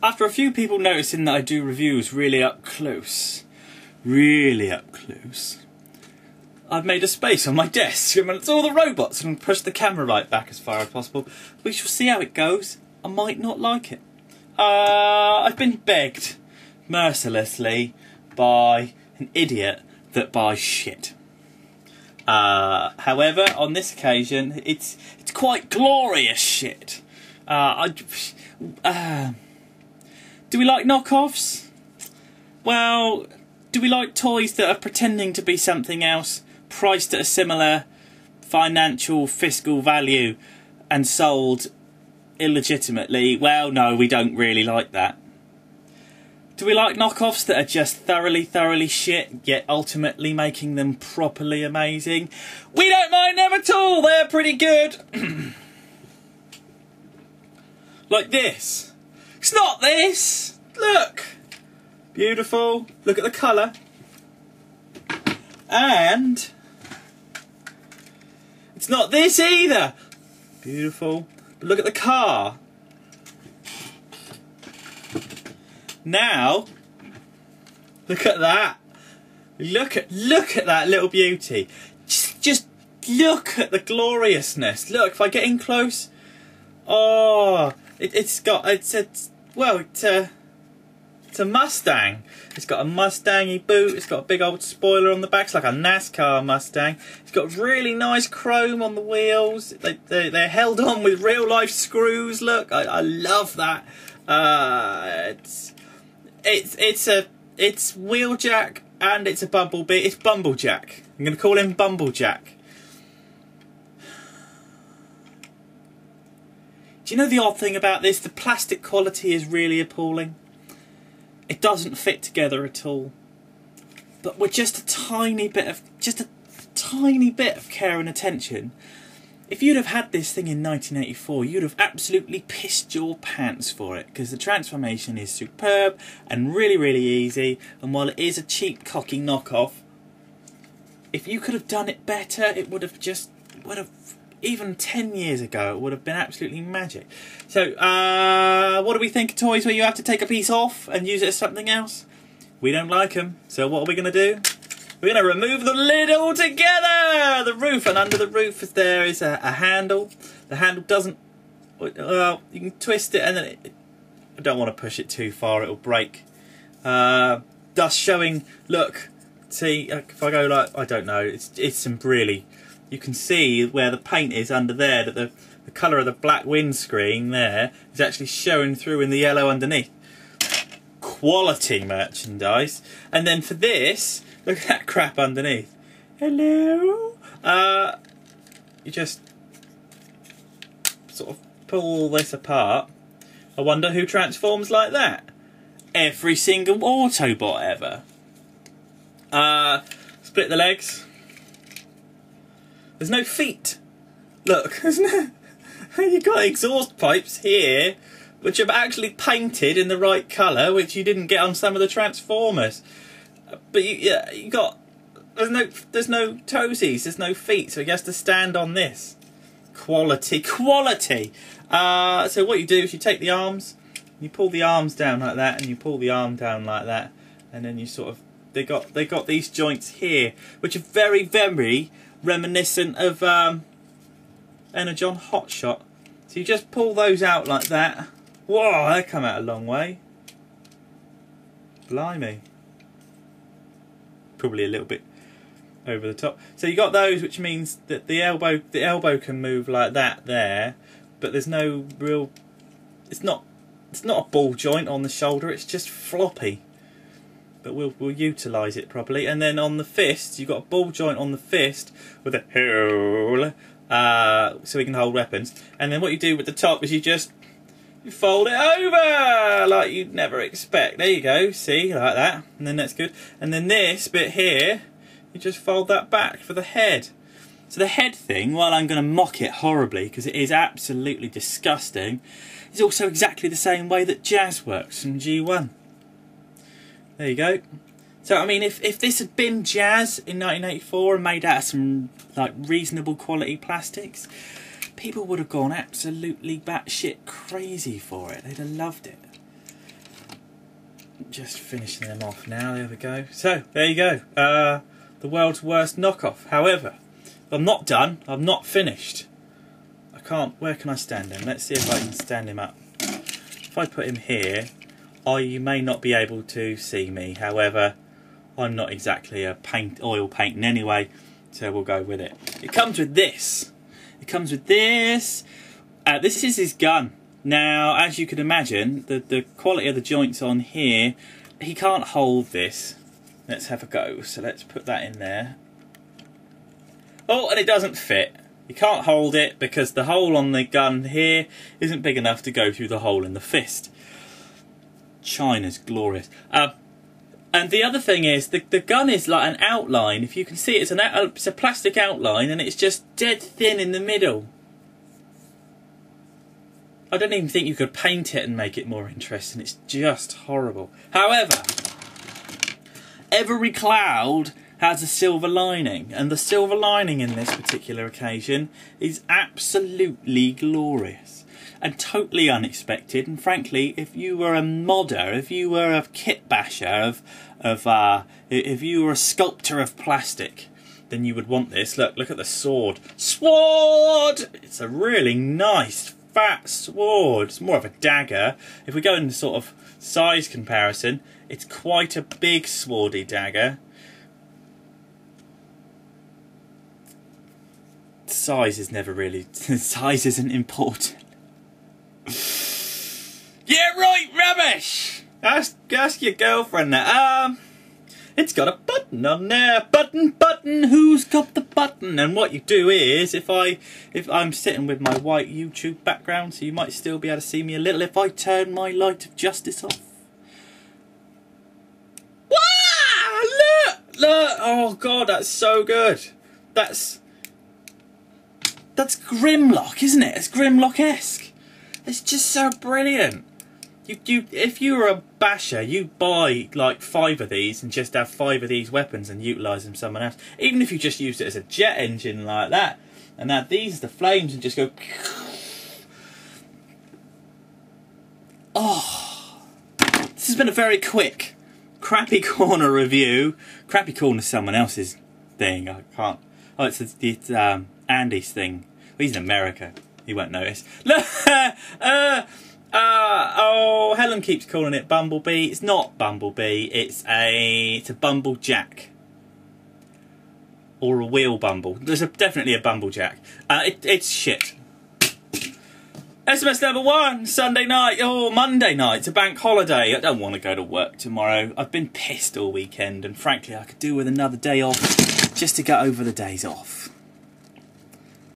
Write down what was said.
After a few people noticing that I do reviews really up close, I've made a space on my desk amongst all the robots and pushed the camera right back as far as possible. We shall see how it goes. I might not like it. I've been begged mercilessly by an idiot that buys shit. However, on this occasion, it's quite glorious shit. Do we like knockoffs? Well, do we like toys that are pretending to be something else, priced at a similar financial, fiscal value, and sold illegitimately? Well, no, we don't really like that. Do we like knockoffs that are just thoroughly shit, yet ultimately making them properly amazing? We don't mind them at all, they're pretty good. Like this. It's not this! Look! Beautiful. Look at the colour. And it's not this either. Beautiful. But look at the car. Now, look at that. Look at that little beauty. Just look at the gloriousness. Look, if I get in close. Oh, it's a Mustang. It's got a Mustangy boot. It's got a big old spoiler on the back. It's like a NASCAR Mustang. It's got really nice chrome on the wheels. They're held on with real life screws. Look, I love that. It's Wheeljack and it's a Bumblebee. It's Bumblejack. I'm going to call him Bumblejack. Do you know the odd thing about this? The plastic quality is really appalling. It doesn't fit together at all. But with just a tiny bit of care and attention, if you'd have had this thing in 1984, you'd have absolutely pissed your pants for it, because the transformation is superb and really easy. And while it is a cheap, cocky knockoff, if you could have done it better, it would have even 10 years ago, it would have been absolutely magic. So, what do we think of toys where you have to take a piece off and use it as something else? We don't like them. So what are we going to do? We're going to remove the lid altogether! The roof, and under the roof there is a handle. The handle doesn't... Well, you can twist it and then I don't want to push it too far, it'll break. Dust showing, look. See, if I go like... I don't know, it's some really... You can see where the paint is under there, that the colour of the black windscreen there is actually showing through in the yellow underneath. Quality merchandise. And then for this, look at that crap underneath. Hello? You just sort of pull all this apart. I wonder who transforms like that. Every single Autobot ever. Split the legs. There's no feet. Look, you've got exhaust pipes here, which are actually painted in the right colour, which you didn't get on some of the Transformers. But you got there's no toesies, there's no feet, so he has to stand on this. Quality. So what you do is you take the arms, you pull the arms down like that, and you pull the arm down like that, and then you sort of they got these joints here, which are very reminiscent of Energon Hotshot. So you just pull those out like that. Whoa, they come out a long way. Blimey. Probably a little bit over the top. So you got those, which means that the elbow can move like that there, but there's no real. It's not a ball joint on the shoulder. It's just floppy. But we'll utilise it properly. And then on the fist, you've got a ball joint on the fist with a hole, so we can hold weapons. And then what you do with the top is you fold it over like you'd never expect. There you go, see, like that. And then that's good. And then this bit here, you just fold that back for the head. So the head thing, while I'm going to mock it horribly because it is absolutely disgusting, is also exactly the same way that Jazz works from G1. There you go. So I mean, if this had been Jazz in 1984 and made out of some like reasonable quality plastics, people would have gone absolutely batshit crazy for it. They'd have loved it. Just finishing them off now. There we go. So there you go. The world's worst knockoff. However, I'm not done. I'm not finished. I can't. Where can I stand him? Let's see if I can stand him up. If I put him here, you may not be able to see me. However, I'm not exactly a oil painting anyway, so we'll go with it. It comes with this. It comes with this. This is his gun. Now, as you can imagine, the quality of the joints on here, he can't hold this. Let's have a go. So let's put that in there. Oh, and it doesn't fit. You can't hold it because the hole on the gun here isn't big enough to go through the hole in the fist. China's glorious. And the other thing is, the gun is like an outline. If you can see, it's a plastic outline, and it's just dead thin in the middle. I don't even think you could paint it and make it more interesting. It's just horrible. However, every cloud has a silver lining, and the silver lining in this particular occasion is absolutely glorious and totally unexpected. And frankly, if you were a modder, if you were a kit basher, if you were a sculptor of plastic, then you would want this. Look at the sword. Sword! It's a really nice fat sword. It's more of a dagger. If we go into sort of size comparison, it's quite a big swordy dagger. Size is never really... size isn't important. Yeah, right, rubbish! Ask your girlfriend that. It's got a button on there. Button, who's got the button? And what you do is, if I'm sitting with my white YouTube background, so you might still be able to see me a little if I turn my light of justice off. Wow! Look! Oh god, that's so good. That's Grimlock, isn't it? It's Grimlock-esque. It's just so brilliant. If you were a basher, you'd buy like 5 of these and just have 5 of these weapons and utilise them someone else. Even if you just used it as a jet engine like that, and add these the flames and just go. Oh, this has been a very quick Crappy Corner review. Crappy Corner's someone else's thing. I can't. Oh, it's Andy's thing. Well, he's in America. He won't notice. Oh, Helen keeps calling it Bumblebee. It's not Bumblebee. It's a bumblejack. Or a wheel bumble. There's definitely a bumblejack. It's shit. SMS number 1, Sunday night. Oh, Monday night. It's a bank holiday. I don't want to go to work tomorrow. I've been pissed all weekend, and frankly, I could do with another day off just to get over the days off.